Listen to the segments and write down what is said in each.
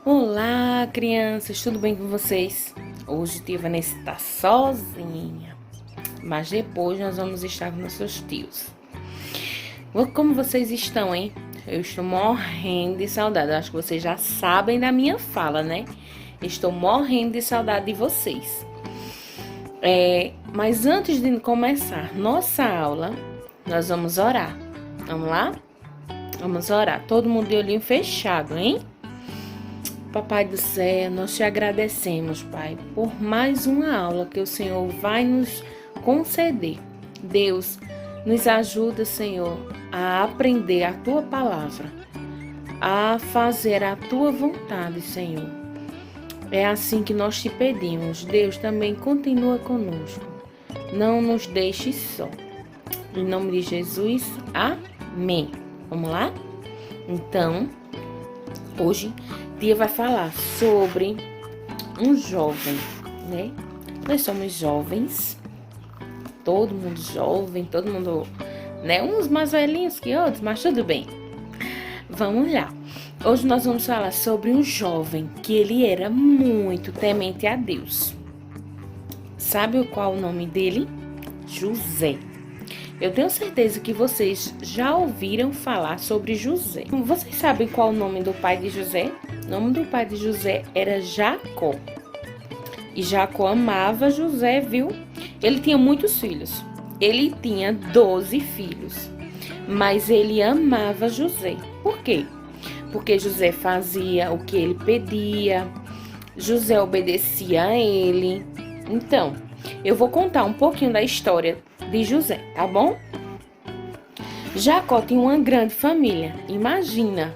Olá, crianças, tudo bem com vocês? Hoje tia Vanessa está sozinha, mas depois nós vamos estar com nossos tios. Como vocês estão, hein? Eu estou morrendo de saudade. Acho que vocês já sabem da minha fala, né? Estou morrendo de saudade de vocês. Mas antes de começar nossa aula, nós vamos orar. Vamos lá? Vamos orar. Todo mundo de olhinho fechado, hein? Papai do céu, nós te agradecemos, Pai, por mais uma aula que o Senhor vai nos conceder. Deus, nos ajuda, Senhor, a aprender a Tua palavra, a fazer a Tua vontade, Senhor. É assim que nós te pedimos. Deus, também continua conosco. Não nos deixe só. Em nome de Jesus, amém. Vamos lá? Então, hoje tia vai falar sobre um jovem, né? Nós somos jovens, todo mundo, né? Uns mais velhinhos que outros, mas tudo bem. Vamos lá. Hoje nós vamos falar sobre um jovem que ele era muito temente a Deus. Sabe qual o nome dele? José. Eu tenho certeza que vocês já ouviram falar sobre José. Vocês sabem qual o nome do pai de José? O nome do pai de José era Jacó. E Jacó amava José, viu? Ele tinha muitos filhos. Ele tinha 12 filhos. Mas ele amava José. Por quê? Porque José fazia o que ele pedia. José obedecia a ele. Então, eu vou contar um pouquinho da história de José, tá bom? Jacó tinha uma grande família. Imagina,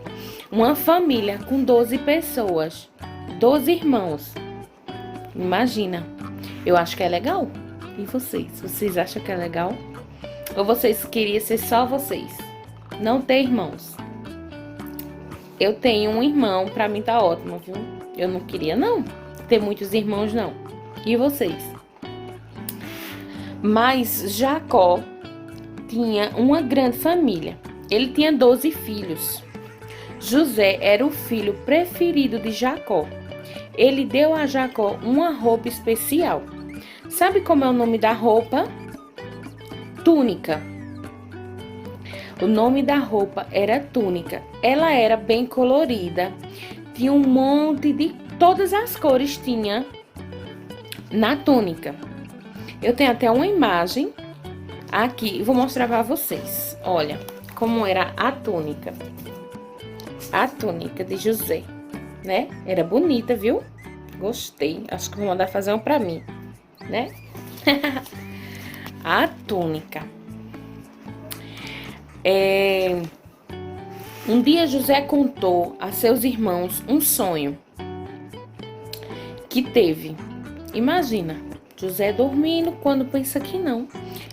uma família com 12 pessoas, 12 irmãos. Imagina, eu acho que é legal. E vocês? Vocês acham que é legal? Ou vocês queriam ser só vocês? Não ter irmãos? Eu tenho um irmão, pra mim tá ótimo, viu? Eu não queria não ter muitos irmãos, não. E vocês? Mas Jacó tinha uma grande família. Ele tinha 12 filhos. José era o filho preferido de Jacó. Ele deu a Jacó uma roupa especial. Sabe como é o nome da roupa? Túnica. O nome da roupa era túnica. Ela era bem colorida. Tinha um monte de... Todas as cores tinha na túnica. Eu tenho até uma imagem aqui, vou mostrar para vocês. Olha como era a túnica. A túnica de José, né? Era bonita, viu? Gostei. Acho que vou mandar fazer uma para mim, né? A túnica. Um dia José contou a seus irmãos um sonho que teve. Imagina. José dormindo, quando pensa que não.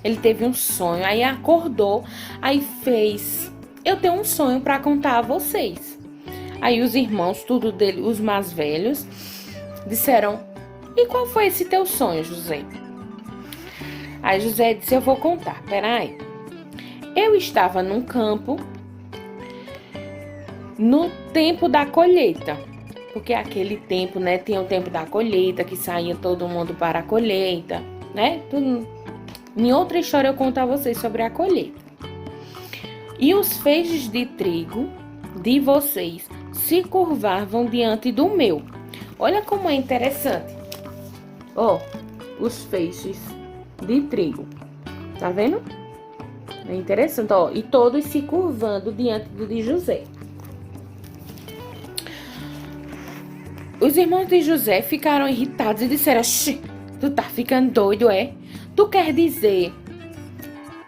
Ele teve um sonho, aí acordou, aí fez... Eu tenho um sonho para contar a vocês. Aí os irmãos, tudo dele, os mais velhos, disseram: e qual foi esse teu sonho, José? Aí José disse: eu vou contar, peraí. Eu estava num campo no tempo da colheita. Porque aquele tempo, né, tinha o tempo da colheita, que saía todo mundo para a colheita, né? Em outra história eu conto a vocês sobre a colheita. E os feixes de trigo de vocês se curvavam diante do meu. Olha como é interessante. Ó, os feixes de trigo. Tá vendo? É interessante, ó. E todos se curvando diante do de José. Os irmãos de José ficaram irritados e disseram: tu tá ficando doido, é? Tu quer dizer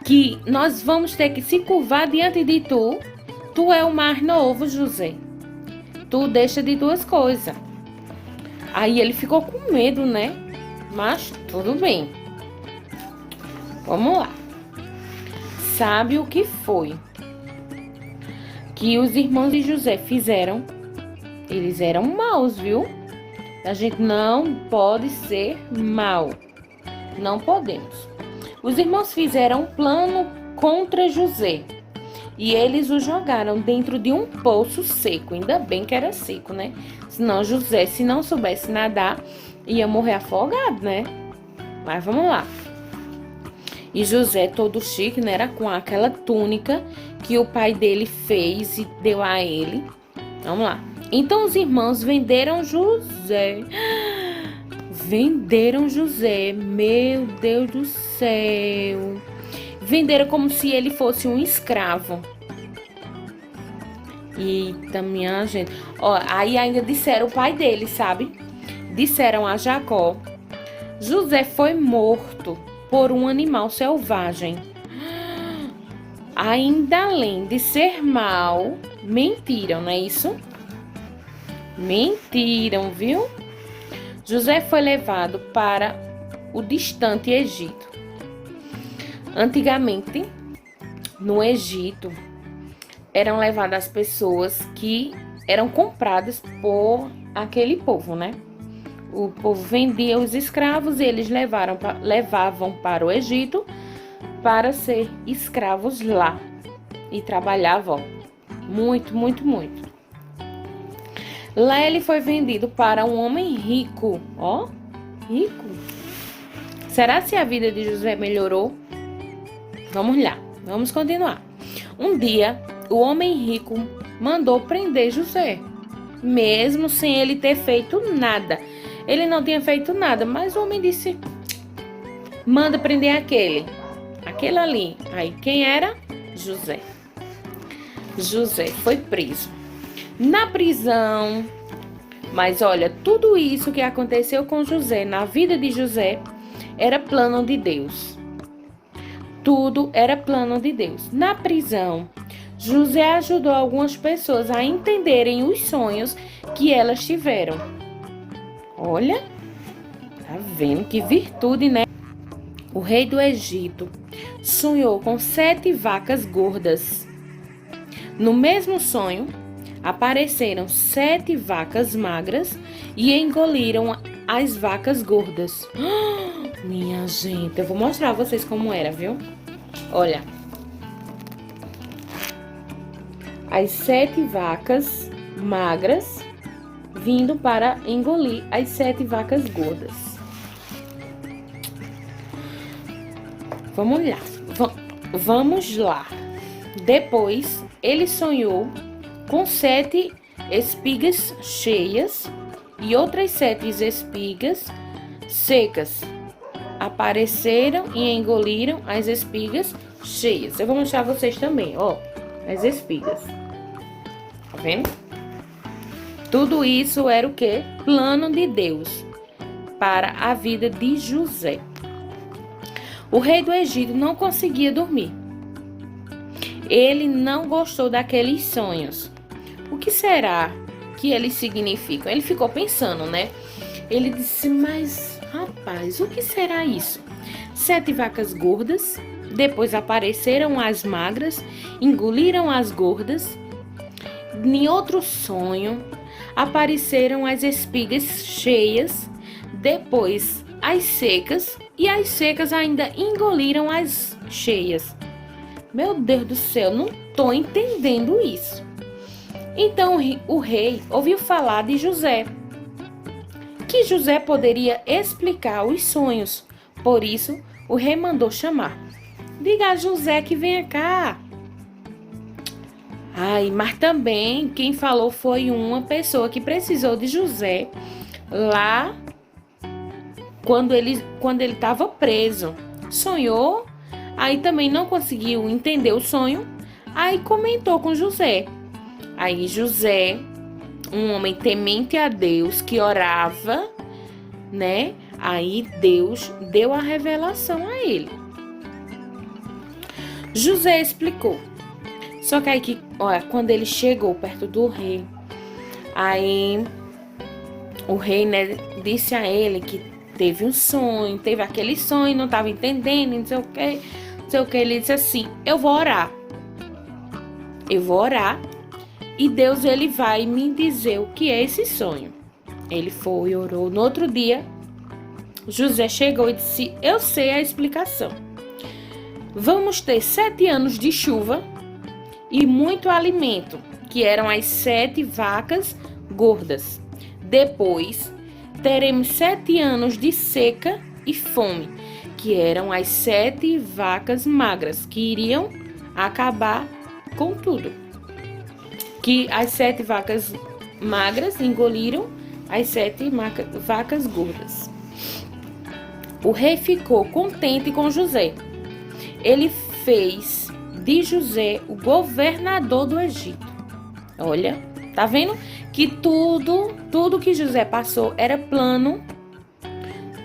que nós vamos ter que se curvar diante de tu? Tu é o mais novo, José. Tu deixa de duas coisas. Aí ele ficou com medo, né? Mas tudo bem. Vamos lá. Sabe o que foi que os irmãos de José fizeram? Eles eram maus, viu? A gente não pode ser mau. Não podemos. Os irmãos fizeram um plano contra José. e eles o jogaram dentro de um poço seco. Ainda bem que era seco, né? Senão José, se não soubesse nadar, ia morrer afogado, né? Mas vamos lá. E José, todo chique, né? Era com aquela túnica que o pai dele fez e deu a ele. Vamos lá. Então os irmãos venderam José. Venderam José. Meu Deus do céu. Venderam como se ele fosse um escravo. Eita, minha gente. Ó, aí ainda disseram o pai dele, sabe? Disseram a Jacó: José foi morto por um animal selvagem. Ainda além de ser mau, mentiram, não é isso? Mentiram, viu? José foi levado para o distante Egito. Antigamente, no Egito, eram levadas as pessoas que eram compradas por aquele povo, né? O povo vendia os escravos e eles levavam para o Egito para ser escravos lá. E trabalhavam muito, muito, muito. Lá ele foi vendido para um homem rico. Ó, rico. Será que a vida de José melhorou? Vamos lá, vamos continuar. Um dia, o homem rico mandou prender José, mesmo sem ele ter feito nada. Ele não tinha feito nada, mas o homem disse: manda prender aquele ali. Aí, quem era? José. José foi preso. Na prisão, mas olha, tudo isso que aconteceu com José, na vida de José, era plano de Deus. Tudo era plano de Deus. Na prisão, José ajudou algumas pessoas a entenderem os sonhos que elas tiveram. Olha, tá vendo que virtude, né? O rei do Egito sonhou com 7 vacas gordas. No mesmo sonho, apareceram 7 vacas magras e engoliram as vacas gordas. Minha gente, eu vou mostrar a vocês como era, viu? Olha. As 7 vacas magras vindo para engolir as 7 vacas gordas. Vamos lá. Vamos lá. Depois, ele sonhou com 7 espigas cheias e outras 7 espigas secas. Apareceram e engoliram as espigas cheias. Eu vou mostrar a vocês também, ó, as espigas. Tá vendo? Tudo isso era o quê? Plano de Deus para a vida de José. O rei do Egito não conseguia dormir. Ele não gostou daqueles sonhos. O que será que eles significam? Ele ficou pensando, né? Ele disse: mas, rapaz, o que será isso? 7 vacas gordas, depois apareceram as magras, engoliram as gordas. Em outro sonho, apareceram as espigas cheias, depois as secas, e as secas ainda engoliram as cheias. Meu Deus do céu, não tô entendendo isso. Então o rei ouviu falar de José, que José poderia explicar os sonhos. Por isso, o rei mandou chamar. Diga a José que venha cá. Ai, mas também quem falou foi uma pessoa que precisou de José lá quando ele estava preso. Sonhou, aí também não conseguiu entender o sonho, aí comentou com José. Aí José, um homem temente a Deus, que orava, né? Aí Deus deu a revelação a ele. José explicou. Só que aí, olha, quando ele chegou perto do rei, aí o rei, né, disse a ele que teve um sonho, teve aquele sonho, não estava entendendo, não sei o que, não sei o que. Ele disse assim: eu vou orar. Eu vou orar e Deus, ele vai me dizer o que é esse sonho. Ele foi, orou. No outro dia, José chegou e disse: eu sei a explicação. Vamos ter 7 anos de chuva e muito alimento, que eram as 7 vacas gordas. Depois, teremos 7 anos de seca e fome, que eram as 7 vacas magras, que iriam acabar com tudo. Que as 7 vacas magras engoliram as 7 vacas gordas. O rei ficou contente com José. Ele fez de José o governador do Egito. Olha, tá vendo que tudo que José passou era plano.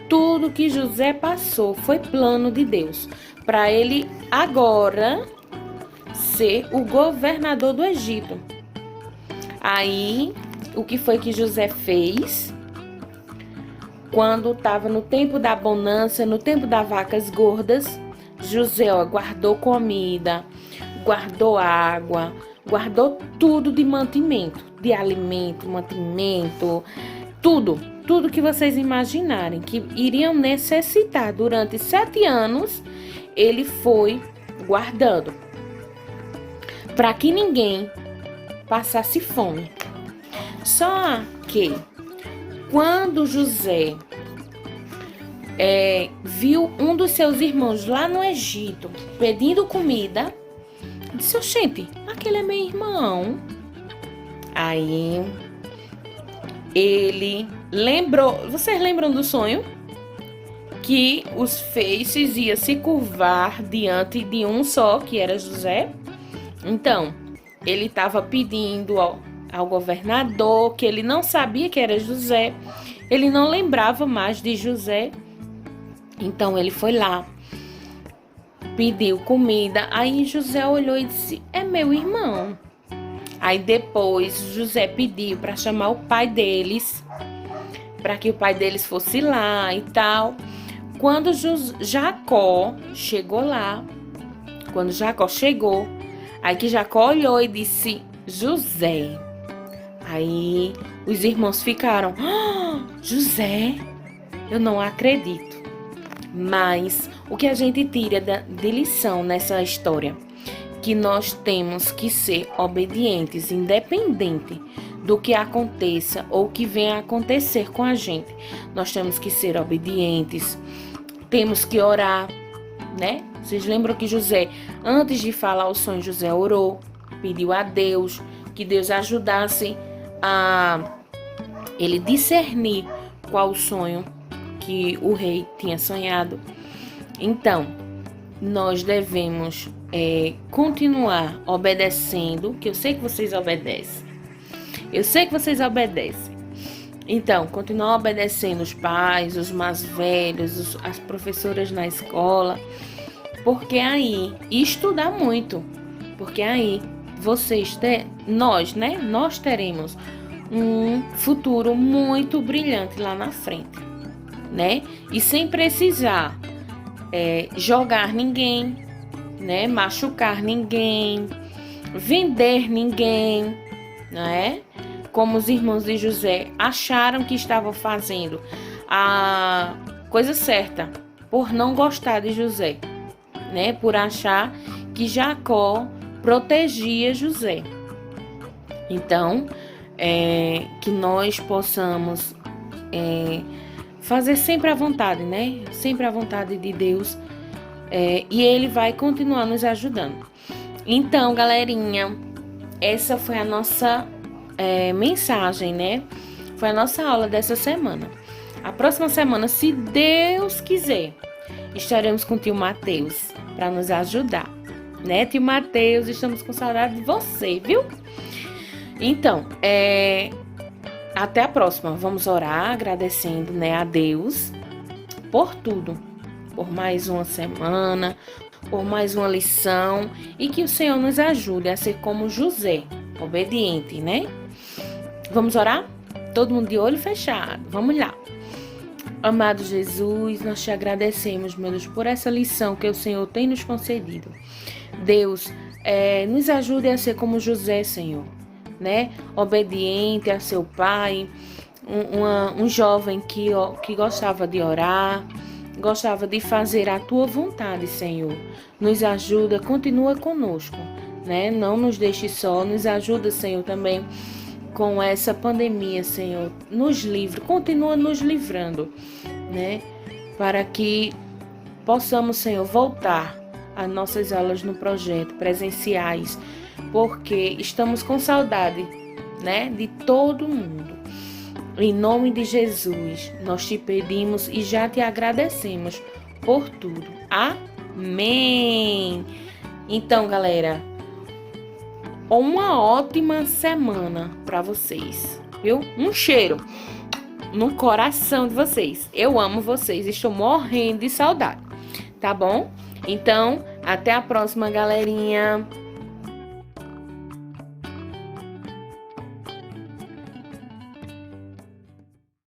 Tudo que José passou foi plano de Deus, para ele agora ser o governador do Egito. Aí, o que foi que José fez? Quando estava no tempo da bonança, no tempo das vacas gordas, José guardou comida, guardou água, guardou tudo de mantimento, de alimento, mantimento, tudo que vocês imaginarem que iriam necessitar durante 7 anos, ele foi guardando para que ninguém passasse fome. Só que quando José viu um dos seus irmãos lá no Egito pedindo comida, disse: "Oxente, aquele é meu irmão." Aí ele lembrou, vocês lembram do sonho? Que os feixes iam se curvar diante de um só, que era José. Então, ele estava pedindo ao governador, que ele não sabia que era José, ele não lembrava mais de José. Então, ele foi lá, pediu comida, aí José olhou e disse: "É meu irmão." Aí depois José pediu para chamar o pai deles, para que o pai deles fosse lá e tal. Quando Jacó chegou lá, aí que Jacó olhou e disse: "José." Aí os irmãos ficaram: "José? Eu não acredito." Mas o que a gente tira de lição nessa história? Que nós temos que ser obedientes, independente do que aconteça ou que venha a acontecer com a gente. Nós temos que ser obedientes, temos que orar, né? Vocês lembram que José, antes de falar o sonho, José orou, pediu a Deus que Deus ajudasse a ele discernir qual o sonho que o rei tinha sonhado. Então, nós devemos continuar obedecendo, que eu sei que vocês obedecem. Então, continuar obedecendo os pais, os mais velhos, as professoras na escola, porque aí, e estudar muito, porque aí nós teremos um futuro muito brilhante lá na frente, né? E sem precisar jogar ninguém, né? Machucar ninguém, vender ninguém, né? Como os irmãos de José acharam que estavam fazendo a coisa certa por não gostar de José, né? Por achar que Jacó protegia José. Então, que nós possamos fazer sempre a vontade, né? Sempre a vontade de Deus. E Ele vai continuar nos ajudando. Então, galerinha, essa foi a nossa mensagem, né? Foi a nossa aula dessa semana. A próxima semana, se Deus quiser, estaremos com o tio Mateus para nos ajudar, né? Tio Mateus, estamos com saudade de você, viu? Então, até a próxima. Vamos orar agradecendo, né, a Deus por tudo, por mais uma semana, por mais uma lição, e que o Senhor nos ajude a ser como José, obediente, né? Vamos orar? Todo mundo de olho fechado. Vamos lá. Amado Jesus, nós te agradecemos, meu Deus, por essa lição que o Senhor tem nos concedido. Deus, nos ajude a ser como José, Senhor, né? Obediente a seu pai, um jovem que gostava de orar, gostava de fazer a tua vontade, Senhor. Nos ajuda, continua conosco. né? Não nos deixe só, nos ajuda, Senhor, também com essa pandemia, Senhor. Nos livre, continua nos livrando, né? Para que possamos, Senhor, voltar às nossas aulas no projeto, presenciais, porque estamos com saudade, né, de todo mundo. Em nome de Jesus, nós te pedimos e já te agradecemos por tudo. Amém! Então, galera, uma ótima semana para vocês, viu? Um cheiro no coração de vocês. Eu amo vocês, estou morrendo de saudade, tá bom? Então, até a próxima, galerinha.